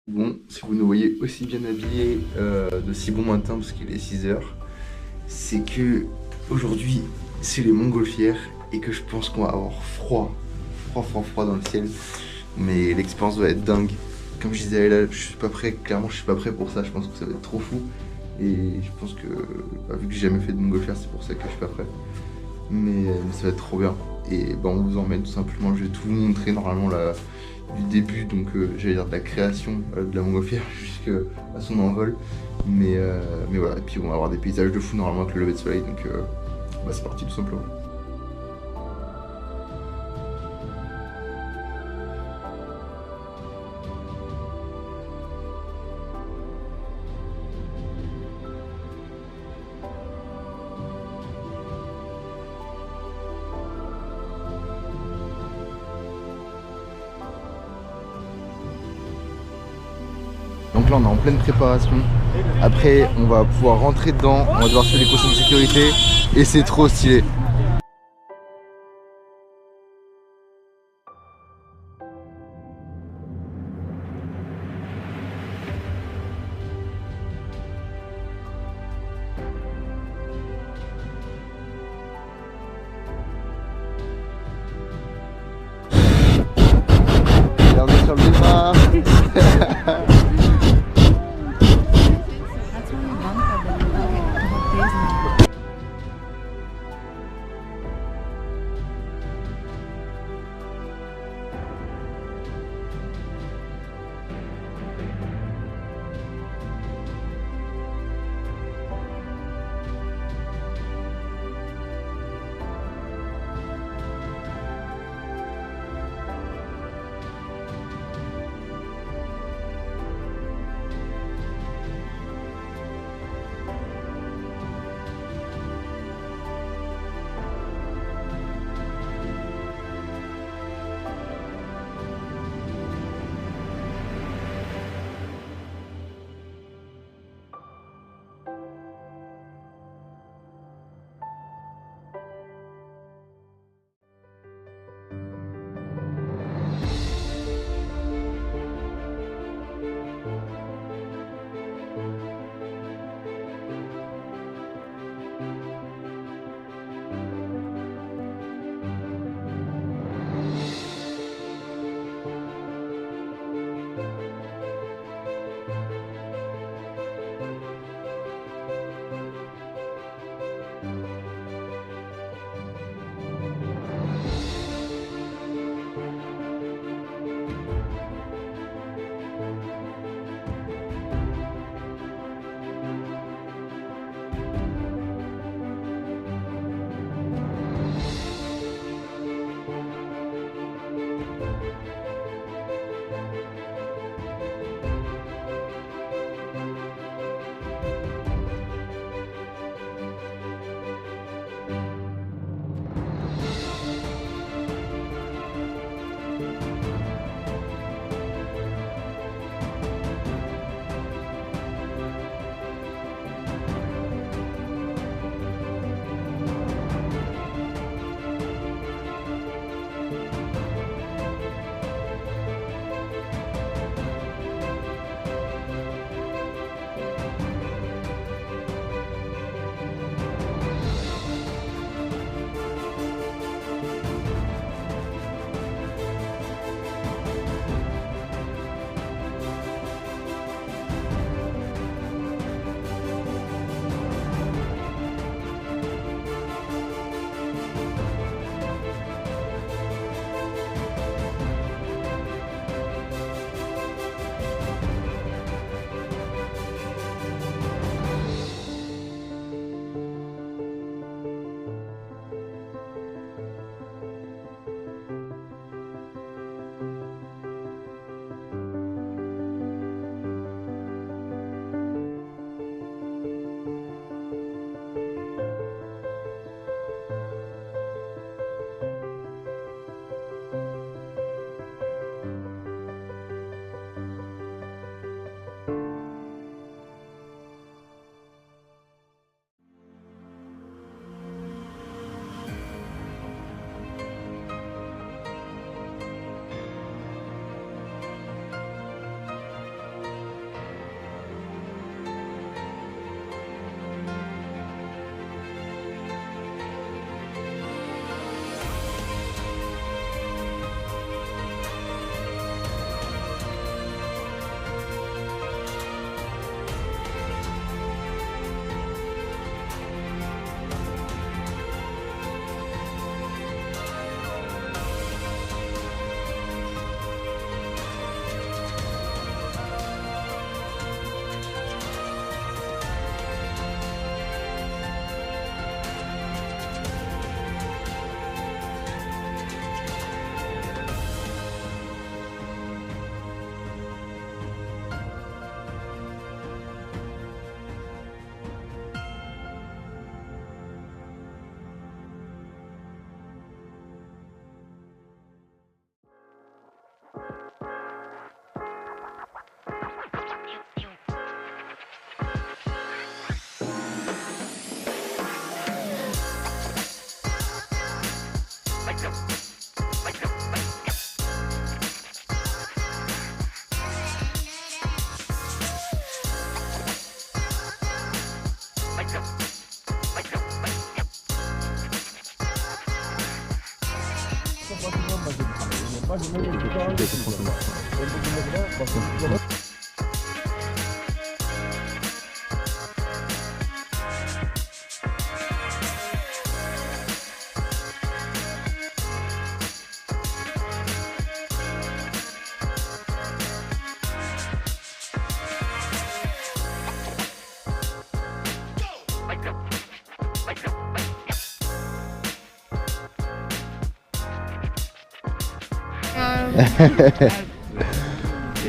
Bon, si vous nous voyez aussi bien habillés de si bon matin parce qu'il est 6 h, c'est que aujourd'hui c'est les montgolfières et que je pense qu'on va avoir froid dans le ciel. Mais l'expérience va être dingue. Comme je disais à Ella, je suis pas prêt, clairement je suis pas prêt pour ça, je pense que ça va être trop fou. Et je pense que, vu que j'ai jamais fait de montgolfière, c'est pour ça que je suis pas prêt. Mais ça va être trop bien. Et on vous emmène tout simplement, je vais tout vous montrer normalement là, du début, donc j'allais dire de la création de la montgolfière jusqu'à son envol. Mais voilà, et puis on va avoir des paysages de fou normalement avec le lever de soleil, donc c'est parti tout simplement. Donc là on est en pleine préparation. Après on va pouvoir rentrer dedans, on va devoir suivre les consignes de sécurité et c'est trop stylé. Regardez sur le départ.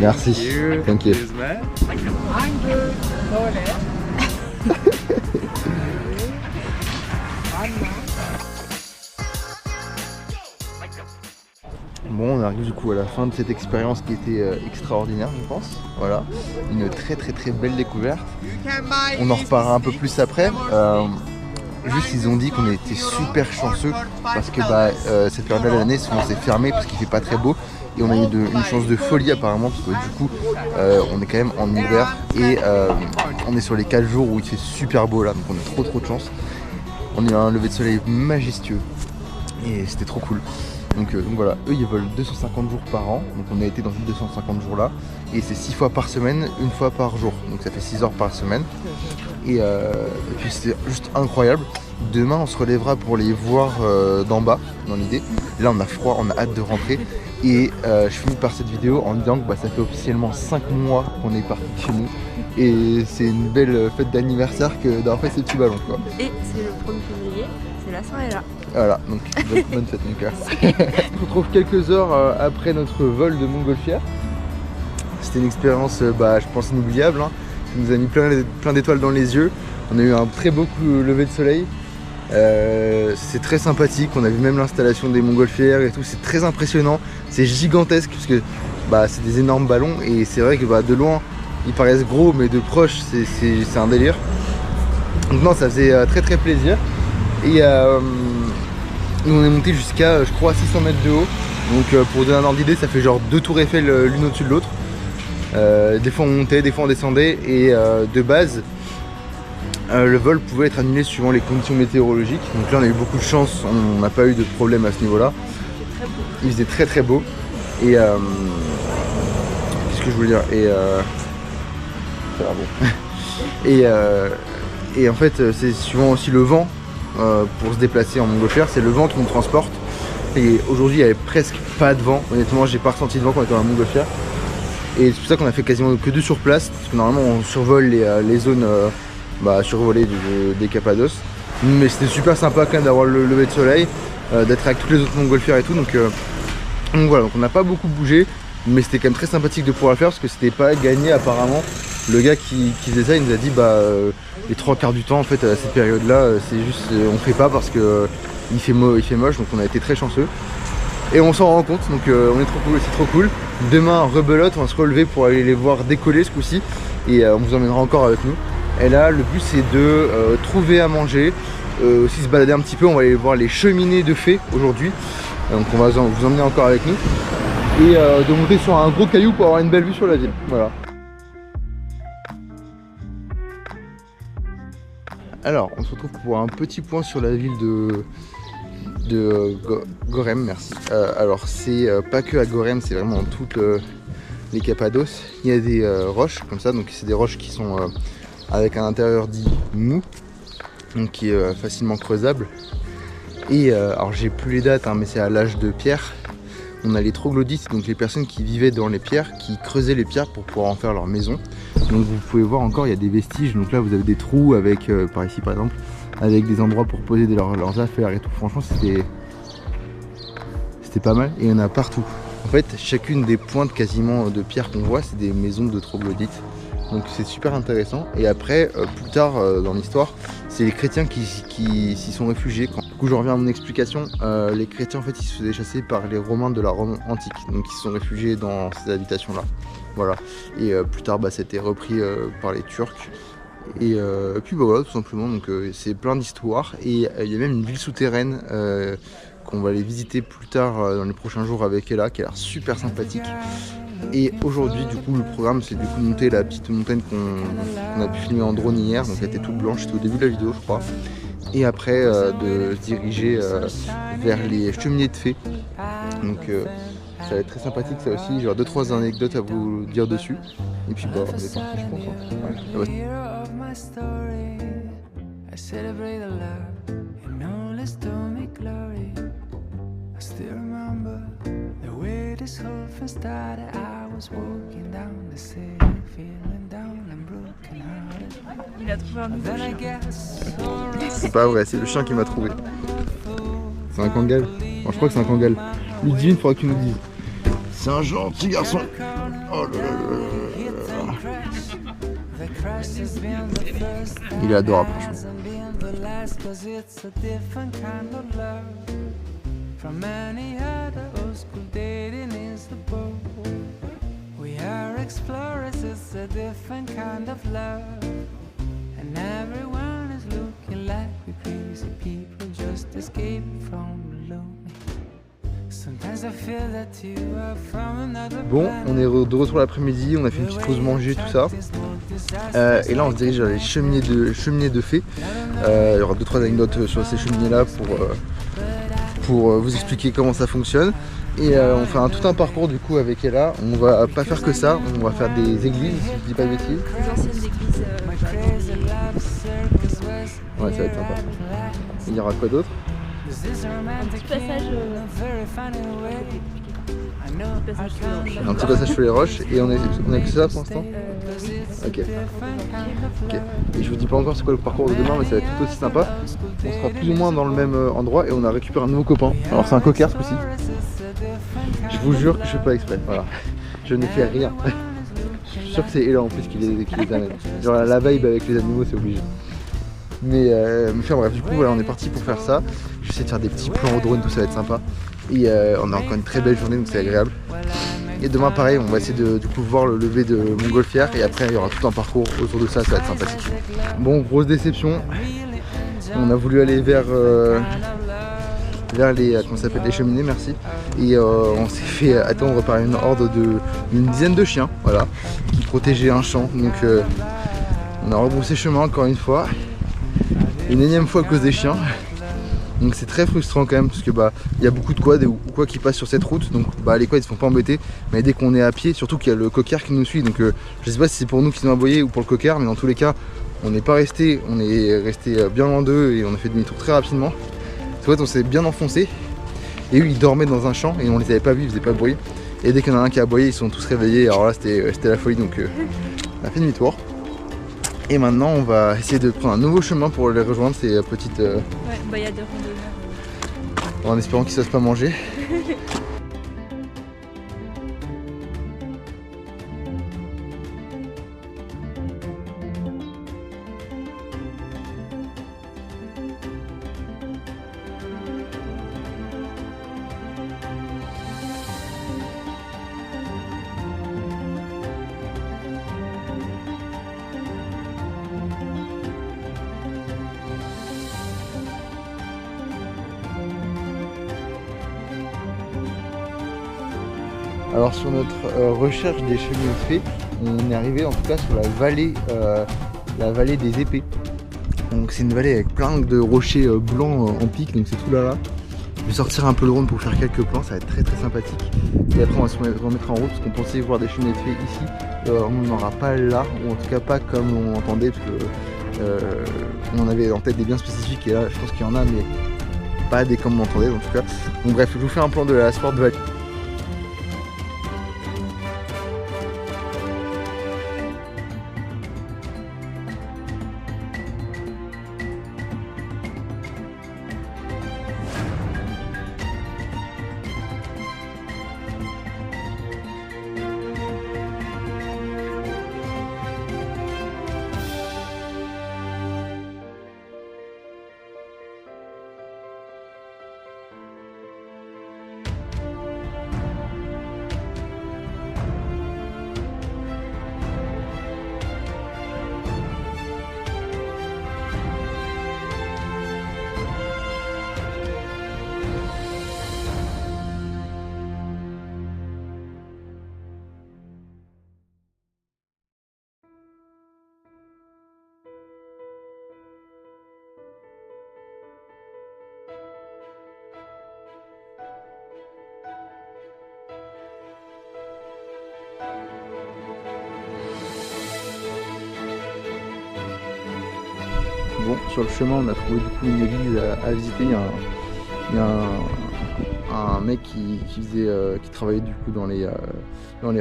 Merci. Thank you. Bon, on arrive du coup à la fin de cette expérience qui était extraordinaire, je pense. Voilà, une très belle découverte. On en reparlera un peu plus après. Juste, ils ont dit qu'on était super chanceux parce que cette période de l'année, souvent c'est fermé parce qu'il fait pas très beau. Et on a eu une chance de folie apparemment parce que du coup, on est quand même en hiver et on est sur les 4 jours où il fait super beau là, donc on a trop de chance. On a eu un lever de soleil majestueux et c'était trop cool. Donc voilà, eux ils volent 250 jours par an, donc on a été dans ces 250 jours là, et c'est 6 fois par semaine, une fois par jour, donc ça fait 6 heures par semaine, et puis c'était juste incroyable. Demain on se relèvera pour les voir d'en bas, dans l'idée. Là on a froid, on a hâte de rentrer, et je finis par cette vidéo en disant que ça fait officiellement 5 mois qu'on est parti de chez nous, et c'est une belle fête d'anniversaire que d'avoir fait ces petits ballons quoi. Et c'est le 1er février, c'est la Saint-Héla. Voilà, donc bonne fête mon cœur. On se retrouve quelques heures après notre vol de Montgolfière. C'était une expérience, je pense, inoubliable. Hein. Ça nous a mis plein d'étoiles dans les yeux. On a eu un très beau lever de soleil. C'est très sympathique. On a vu même l'installation des Montgolfières et tout. C'est très impressionnant. C'est gigantesque parce que c'est des énormes ballons. Et c'est vrai que de loin, ils paraissent gros, mais de proche, c'est un délire. Donc non, ça faisait très plaisir. Et nous on est monté jusqu'à je crois 600 mètres de haut, donc pour donner un ordre d'idée ça fait genre 2 tours Eiffel l'une au-dessus de l'autre. Des fois on montait, des fois on descendait, et de base le vol pouvait être annulé suivant les conditions météorologiques. Donc là on a eu beaucoup de chance, on n'a pas eu de problème à ce niveau là. Il faisait très beau. Et qu'est-ce que je voulais dire, et ça va bon. Et en fait c'est suivant aussi le vent. Pour se déplacer en Montgolfière, c'est le vent qui nous transporte, et aujourd'hui il n'y avait presque pas de vent. Honnêtement j'ai pas ressenti de vent quand on était en Montgolfière, et c'est pour ça qu'on a fait quasiment que 2 sur place, parce que normalement on survole les zones survolées des Cappados, mais c'était super sympa quand même d'avoir le lever de soleil, d'être avec toutes les autres Montgolfières et tout, donc voilà, donc on n'a pas beaucoup bougé, mais c'était quand même très sympathique de pouvoir le faire parce que c'était pas gagné apparemment. Le gars qui faisait ça, il nous a dit les 3 quarts du temps en fait à cette période là c'est juste on fait pas parce que il fait moche, donc on a été très chanceux et on s'en rend compte, donc on est trop cool, c'est trop cool. Demain rebelote, on va se relever pour aller les voir décoller ce coup-ci, et on vous emmènera encore avec nous. Et là le but c'est de trouver à manger, aussi se balader un petit peu. On va aller voir les cheminées de fées aujourd'hui, donc on va vous emmener encore avec nous, et de monter sur un gros caillou pour avoir une belle vue sur la ville. Voilà. Alors, on se retrouve pour un petit point sur la ville de Gorem, merci. Alors, c'est pas que à Gorem, c'est vraiment dans toutes les Cappados. Il y a des roches comme ça, donc c'est des roches qui sont avec un intérieur dit mou, donc qui est facilement creusable. Et alors, j'ai plus les dates, mais c'est à l'âge de pierre. On a les troglodytes, donc les personnes qui vivaient dans les pierres, qui creusaient les pierres pour pouvoir en faire leur maison. Donc vous pouvez voir encore, il y a des vestiges. Donc là vous avez des trous avec, par ici par exemple, avec des endroits pour poser leurs affaires et tout. Franchement c'était pas mal, et il y en a partout. En fait chacune des pointes quasiment de pierre qu'on voit, c'est des maisons de troglodytes. Donc c'est super intéressant. Et après, plus tard dans l'histoire, c'est les chrétiens qui s'y sont réfugiés. Du coup je reviens à mon explication, les chrétiens en fait ils se faisaient chasser par les Romains de la Rome antique, donc ils se sont réfugiés dans ces habitations là. Voilà, et plus tard c'était repris par les Turcs, et puis voilà tout simplement. Donc c'est plein d'histoires, et il y a même une ville souterraine qu'on va aller visiter plus tard dans les prochains jours avec Ella, qui a l'air super sympathique. Et aujourd'hui du coup le programme c'est du coup de monter la petite montagne qu'on a pu filmer en drone hier, donc elle était toute blanche, c'était au début de la vidéo je crois. Et après de se diriger vers les cheminées de fées, donc Ça va être très sympathique ça aussi, j'aurai 2-3 anecdotes à vous dire dessus. Et puis bah on est parti je pense. Hein. Ouais. Il a trouvé un nouveau chien. C'est pas vrai, c'est le chien qui m'a trouvé. C'est un Kangal. Bon, je crois que c'est un Kangal. Ludivine, il faudra que tu nous dises. C'est un gentil garçon. Oh là là là là. Il est adorable franchement. Bon, on est de retour l'après-midi, on a fait une petite pause manger, tout ça. Et là on se dirige vers les cheminées de fées. Il y aura 2-3 anecdotes sur ces cheminées là pour vous expliquer comment ça fonctionne. Et on fait tout un parcours du coup avec Ella. On va pas faire que ça, on va faire des églises, si je dis pas de bêtises. Les anciennes églises. Ouais, ça va être sympa. Il y aura quoi d'autre? Un petit passage. Un petit passage sur les roches et on a que ça pour l'instant. Ok. Et je vous dis pas encore c'est quoi le parcours de demain, mais ça va être tout aussi sympa. On sera plus ou moins dans le même endroit et on a récupéré un nouveau copain. Alors c'est un cocker ce coup-ci. Je vous jure que je fais pas exprès. Voilà. Je ne fais rien. Je suis sûr que c'est Ella en plus qui les amène. Genre la vibe avec les animaux c'est obligé. Mais enfin bref, du coup voilà, on est parti pour faire ça. Je vais essayer de faire des petits plans au drone, tout ça va être sympa. Et on a encore une très belle journée donc c'est agréable. Et demain pareil, on va essayer de du coup voir le lever de Montgolfière et après il y aura tout un parcours autour de ça, ça va être sympathique. Bon, grosse déception. On a voulu aller vers les, comment ça s'appelle, les cheminées, merci. Et on s'est fait attendre par une horde d'une dizaine de chiens, voilà, qui protégeaient un champ. Donc on a rebroussé chemin encore une fois. Une énième fois à cause des chiens. Donc c'est très frustrant quand même parce que il y a beaucoup de quads ou quoi qui passent sur cette route. Donc les quads ils se font pas embêter. Mais dès qu'on est à pied, surtout qu'il y a le cocker qui nous suit. Donc je sais pas si c'est pour nous qui sont aboyés ou pour le cocker, mais dans tous les cas on n'est pas resté, on est resté bien loin d'eux et on a fait demi-tour très rapidement. En fait on s'est bien enfoncé. Et eux ils dormaient dans un champ et on les avait pas vus, ils faisaient pas de bruit. Et dès qu'il y en a un qui a aboyé, ils sont tous réveillés. Alors là c'était la folie, donc on a fait demi-tour. Et maintenant on va essayer de prendre un nouveau chemin pour les rejoindre, ces petites... Ouais, il y a des randonneurs. En espérant qu'ils ne se fassent pas manger. Alors sur notre recherche des chemins de fées, on est arrivé en tout cas sur la vallée des épées. Donc c'est une vallée avec plein de rochers blancs en pic, donc c'est tout là. Je vais sortir un peu le drone pour faire quelques plans, ça va être très très sympathique. Et après on va se remettre en route parce qu'on pensait voir des chemins de fées ici. On n'en aura pas là, ou en tout cas pas comme on entendait, parce que on avait en tête des biens spécifiques et là je pense qu'il y en a, mais pas des comme on entendait en tout cas. Donc bref, je vous fais un plan de la Sport Valley. Bon, sur le chemin, on a trouvé du coup une église à visiter. Il y a un mec qui travaillait du coup dans les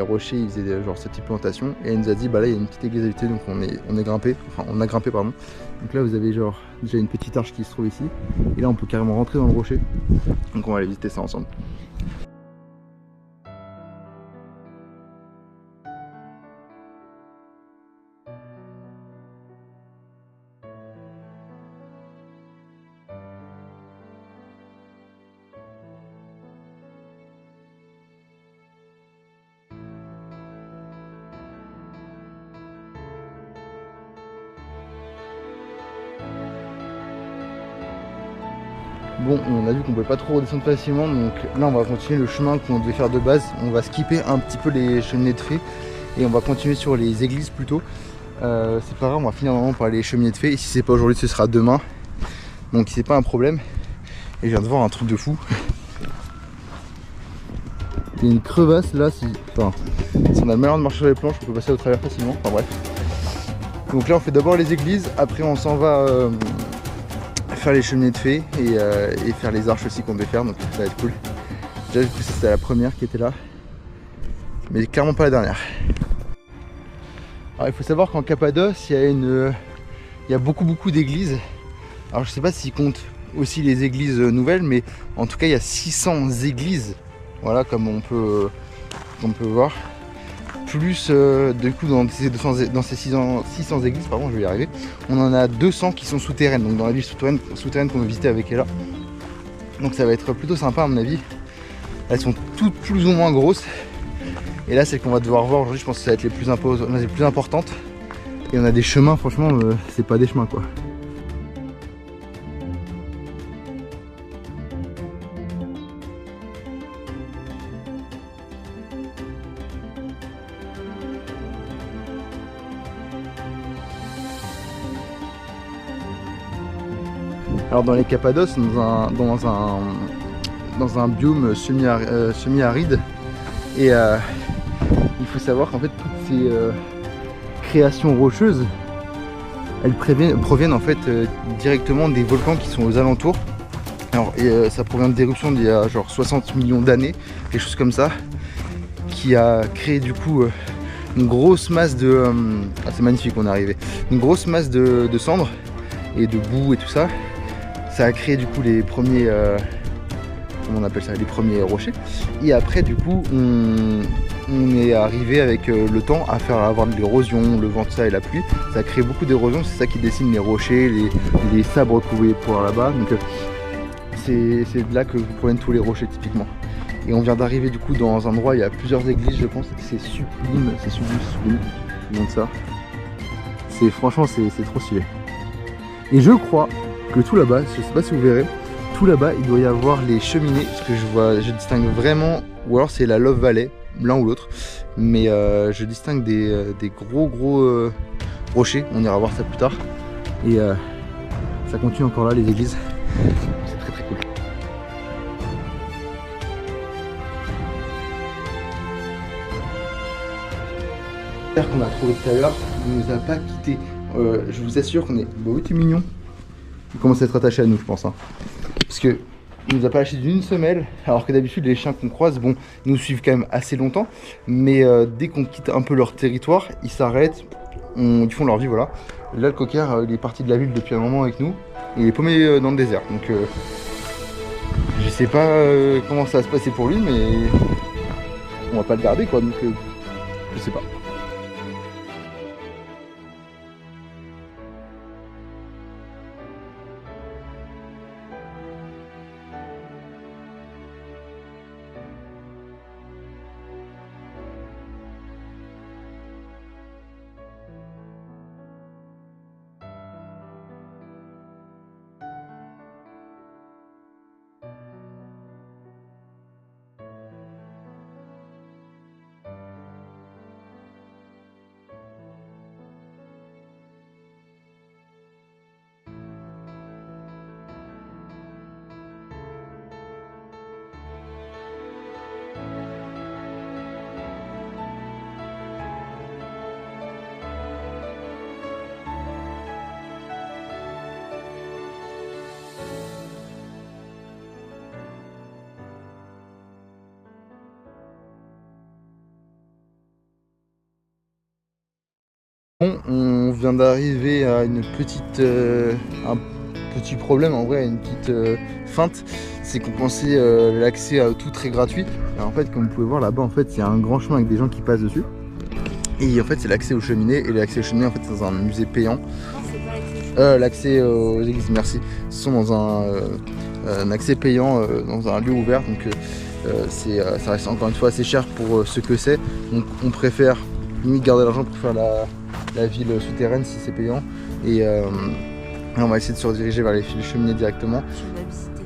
rochers, il faisait genre cette type de plantation, et il nous a dit bah là il y a une petite église à visiter, donc on a grimpé pardon. Donc là vous avez genre déjà une petite arche qui se trouve ici, et là on peut carrément rentrer dans le rocher, donc on va aller visiter ça ensemble. Bon, on a vu qu'on pouvait pas trop redescendre facilement, donc là on va continuer le chemin qu'on devait faire de base. On va skipper un petit peu les cheminées de fées et on va continuer sur les églises plutôt. C'est pas grave, on va finir normalement par les cheminées de fées, et si c'est pas aujourd'hui ce sera demain, donc c'est pas un problème. Et je viens de voir un truc de fou. Il y a une crevasse là, si on a le malheur de marcher sur les planches, on peut passer au travers facilement, enfin bref. Donc là on fait d'abord les églises, après on s'en va faire les cheminées de fées et faire les arches aussi qu'on devait faire, donc ça va être cool. Déjà du coup c'était la première qui était là, mais clairement pas la dernière. Alors il faut savoir qu'en Cappadoce il y a beaucoup d'églises. Alors je sais pas s'ils comptent aussi les églises nouvelles, mais en tout cas il y a 600 églises, voilà, comme on peut voir. Plus du coup dans ces 600 églises, pardon, je vais y arriver, on en a 200 qui sont souterraines, donc dans la ville souterraine qu'on va visiter avec Ella. Donc ça va être plutôt sympa à mon avis. Elles sont toutes plus ou moins grosses, et là celle qu'on va devoir voir aujourd'hui, je pense que ça va être les plus importantes. Et on a des chemins, franchement c'est pas des chemins quoi. Alors dans les Cappadoces, dans un biome semi-aride, et il faut savoir qu'en fait toutes ces créations rocheuses, elles proviennent en fait directement des volcans qui sont aux alentours. Alors ça provient d'éruptions d'il y a genre 60 millions d'années, quelque chose comme ça, qui a créé du coup une grosse masse de... ah c'est magnifique, on est arrivé. Une grosse masse de cendres et de boue et tout ça. Ça a créé du coup les premiers, comment on appelle ça, les premiers rochers. Et après du coup on est arrivé avec le temps à avoir de l'érosion, le vent, tout ça et la pluie. Ça a créé beaucoup d'érosion, c'est ça qui dessine les rochers, les sabres que vous voyez voir là-bas. Donc c'est de là que proviennent tous les rochers typiquement. Et on vient d'arriver du coup dans un endroit, il y a plusieurs églises je pense, c'est sublime, je montre ça. Franchement c'est trop stylé. Et je crois que tout là-bas, je sais pas si vous verrez, tout là-bas il doit y avoir les cheminées, parce que je distingue vraiment, ou alors c'est la Love Valley, l'un ou l'autre, mais je distingue des gros rochers, on ira voir ça plus tard. Et ça continue encore là les églises, c'est très cool. Qu'on a trouvé tout à l'heure, il nous a pas quitté. Je vous assure qu'on est... Bah oui t'es mignon. Il commence à être attaché à nous je pense hein. Parce que il nous a pas lâché d'une semelle, alors que d'habitude les chiens qu'on croise, bon, nous suivent quand même assez longtemps, mais dès qu'on quitte un peu leur territoire, ils s'arrêtent, ils font leur vie, voilà. Là le cocker il est parti de la ville depuis un moment avec nous, il est paumé dans le désert, donc je sais pas comment ça va se passer pour lui, mais on va pas le garder quoi, donc je sais pas. Bon, on vient d'arriver à une petite, un petit problème en vrai, à une petite feinte. C'est qu'on pensait l'accès à tout très gratuit. Et en fait, comme vous pouvez voir là-bas, en fait, il y a un grand chemin avec des gens qui passent dessus. Et en fait, c'est l'accès aux cheminées. Et l'accès aux cheminées, en fait, c'est dans un musée payant. L'accès aux églises, merci. Ils sont dans un accès payant dans un lieu ouvert. Donc, ça reste encore une fois assez cher pour ce que c'est. Donc, on préfère limite garder l'argent pour faire la ville souterraine si c'est payant. Et on va essayer de se rediriger vers les cheminées directement. On a visité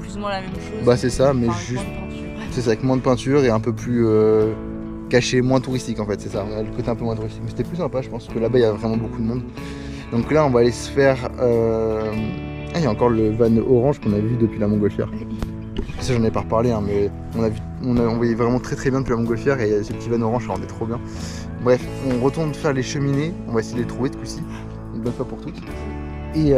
plus ou moins la même chose. Bah, c'est ça, mais Enfin, juste. moins de peinture. C'est ça, avec moins de peinture et un peu plus caché, moins touristique en fait, c'est ça, le côté un peu moins touristique. Mais c'était plus sympa, je pense, que là-bas il y a vraiment beaucoup de monde. Donc là, on va aller se faire. Ah, il y a encore le van orange qu'on a vu depuis la montgolfière. Ça, j'en ai pas reparlé, hein, mais on voyait vraiment très bien depuis la montgolfière et ce petit van orange, ça rendait trop bien. Bref, on retourne faire les cheminées, on va essayer de les trouver ce coup-ci, une bonne fois pour toutes. Et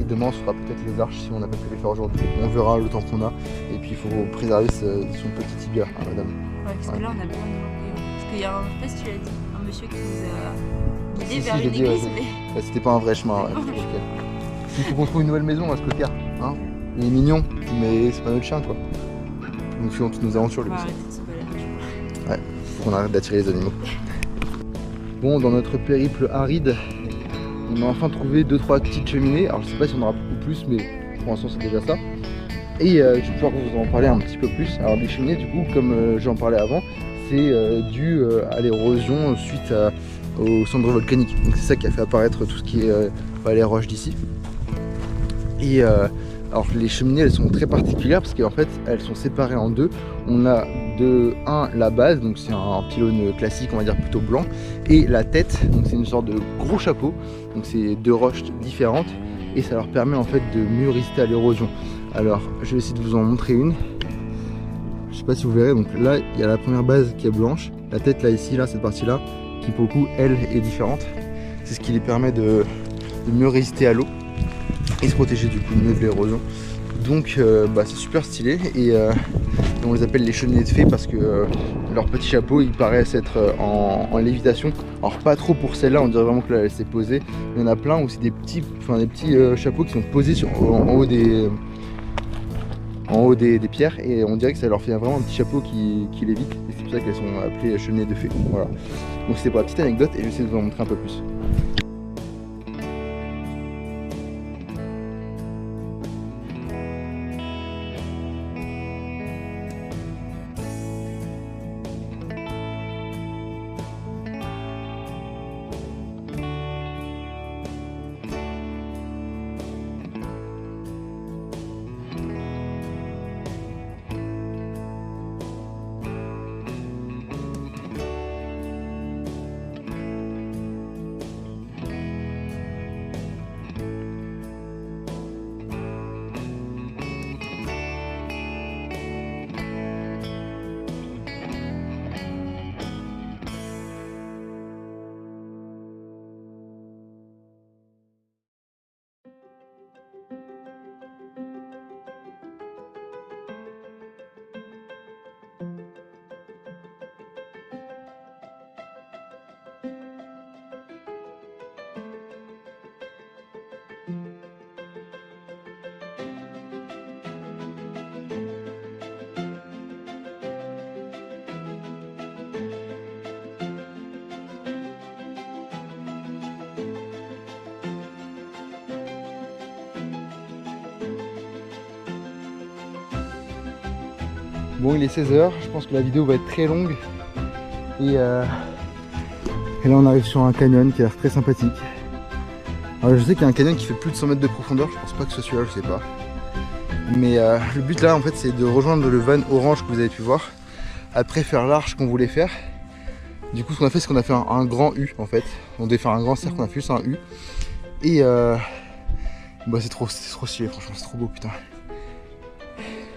demain, on se fera peut-être les arches si on n'a pas pu les faire aujourd'hui. On verra le temps qu'on a. Et puis, il faut préserver son petit tibia, hein, madame. Ouais, parce que là, on a besoin de manquer. Parce qu'il y a je sais pas si tu l'as dit, un monsieur qui nous a guidés vers je l'ai une dit, église. ouais, Mais... Bah, c'était pas un vrai chemin. Ouais, il faut qu'on trouve une nouvelle maison à ce cocard. Hein, il est mignon, mais c'est pas notre chien, quoi. Donc, fuyons toutes nos aventures, lui. On va arrêter de se balader. Ouais, faut qu'on arrête d'attirer les animaux. Bon, dans notre périple aride, on a enfin trouvé 2-3 petites cheminées. Alors je sais pas si on aura beaucoup plus, mais pour l'instant c'est déjà ça. Et je vais pouvoir vous en parler un petit peu plus. Alors les cheminées, du coup, comme j'en parlais avant, c'est dû à l'érosion suite aux cendres volcaniques. Donc c'est ça qui a fait apparaître tout ce qui est les roches d'ici. Et alors les cheminées, elles sont très particulières parce qu'en fait elles sont séparées en deux. On a la base, donc c'est un pylône classique, on va dire plutôt blanc, et la tête, donc c'est une sorte de gros chapeau. Donc c'est deux roches différentes et ça leur permet en fait de mieux résister à l'érosion. Alors je vais essayer de vous en montrer une. Je sais pas si vous verrez, donc là il y a la première base qui est blanche, la tête là ici, là cette partie là, qui pour le coup elle est différente. C'est ce qui lui permet de mieux résister à l'eau et se protéger du coup mieux de l'érosion. Donc c'est super stylé et on les appelle les cheminées de fées parce que leur petit chapeau ils paraissent être en lévitation. Alors pas trop pour celle-là, on dirait vraiment que là elle s'est posée. Il y en a plein où c'est des petits chapeaux qui sont posés en haut des pierres et on dirait que ça leur fait vraiment un petit chapeau qui lévite et c'est pour ça qu'elles sont appelées cheminées de fées. Voilà. Donc c'était pour la petite anecdote et je vais essayer de vous en montrer un peu plus. Bon, il est 16h, je pense que la vidéo va être très longue. Et là on arrive sur un canyon qui a l'air très sympathique. Alors je sais qu'il y a un canyon qui fait plus de 100 mètres de profondeur, je pense pas que ce soit celui-là, je sais pas. Mais le but là en fait c'est de rejoindre le van orange que vous avez pu voir. Après faire l'arche qu'on voulait faire. Du coup ce qu'on a fait c'est qu'on a fait un grand U en fait. On devait faire un grand cercle, on a fait juste un U. Et c'est trop stylé, franchement c'est trop beau putain.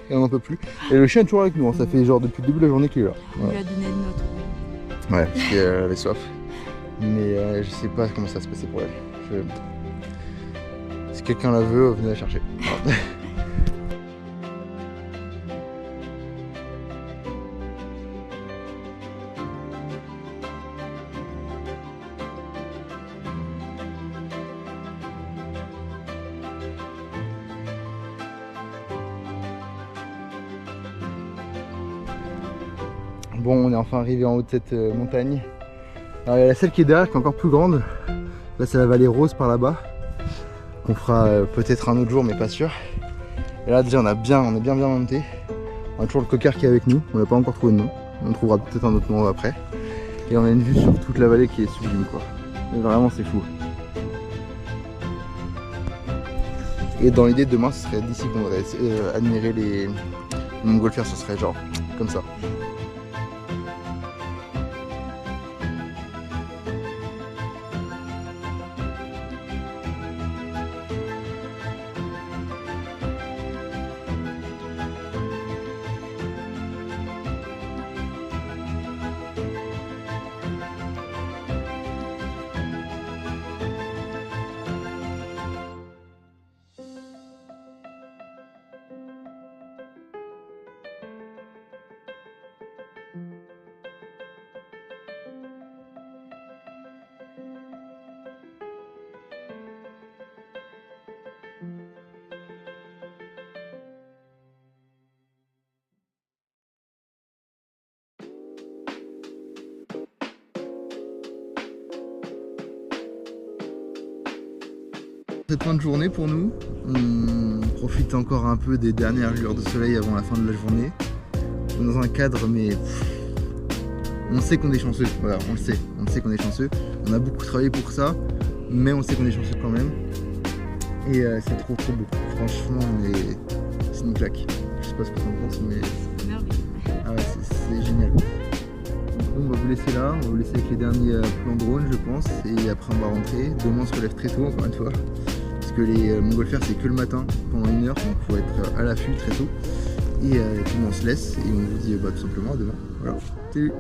Et on n'en peut plus. Et le chien est toujours avec nous, hein. Ça fait genre depuis le début de la journée qu'il est là. On lui a donné de notre. Ouais, parce qu'elle avait soif. Mais je sais pas comment ça va se passer pour elle. Si quelqu'un la veut, venez la chercher. Bon, on est enfin arrivé en haut de cette montagne. Alors il y a celle qui est derrière qui est encore plus grande. Là c'est la vallée rose par là-bas. Qu'on fera peut-être un autre jour mais pas sûr. Et là déjà on est bien monté. On a toujours le cocard qui est avec nous. On n'a pas encore trouvé de nom. On trouvera peut-être un autre nom après. Et on a une vue sur toute la vallée qui est sublime quoi. Et vraiment c'est fou. Et dans l'idée de demain ce serait d'ici qu'on devrait admirer les montgolfières, ce serait genre comme ça. Cette fin de journée pour nous, on profite encore un peu des dernières lueurs de soleil avant la fin de la journée. On est dans un cadre mais on sait qu'on est chanceux, voilà, on sait qu'on est chanceux. On a beaucoup travaillé pour ça, mais on sait qu'on est chanceux quand même. Et c'est trop beau, franchement c'est une claque. Je sais pas ce que tu en penses mais... Ah ouais, c'est génial. Donc, on va vous laisser là, on va vous laisser avec les derniers plans drone je pense, et après on va rentrer. Demain on se relève très tôt encore une fois. Que les montgolfières c'est que le matin pendant 1 heure, donc il faut être à l'affût très tôt. Et puis on se laisse et on vous dit tout simplement à demain. Voilà. Salut.